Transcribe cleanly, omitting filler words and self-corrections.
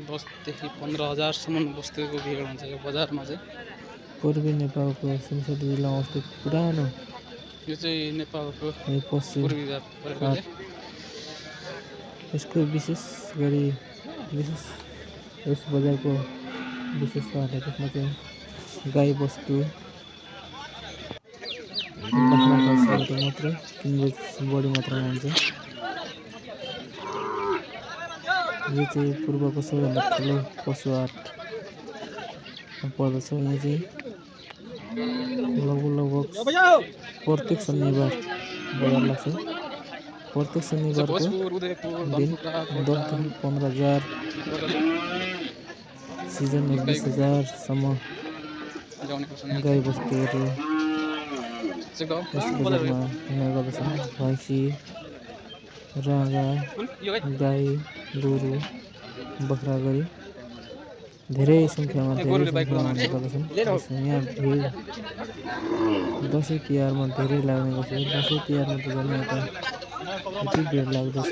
दसदेखि 15,000सम्म बस्तीको भिड हुन्छ यो बजारमा चाहिँ। पूर्वी नेपालको सुनसरी जिल्लामा अवस्थित पुरानो यो चाहिँ नेपालको पश्चिम पूर्वी भाग परेको चाहिँ। यसको विशेष यस बजारको विशेषताहरू त्यसमा चाहिँ गाई बस्तु बाख्राको मात्रै किनबेच बढी मात्रामा हुन्छ। यो चाहिँ पूर्वको सबैभन्दा ठुलो पशु हाट पर्दछ। यहाँ चाहिँ लगभग प्रत्येक शनिबार बजार लाग्छ। प्रत्येक शनिबारको दिन 10,000 - 15,000 सिजनमा 20,000सम्म गाई बस्तुहरू यस बजारमा हुने गर्दछन्। भैँसी, राँगा, गाई, गोरु, बख्रा गरी धेरै सङ्ख्यामा हुने गर्दछन्। यहाँ भिड दसैँ तिहारमा धेरै लाग्ने गर्छ। दसैँ तिहारमा त झन् यता यति भिड लाग्दछ।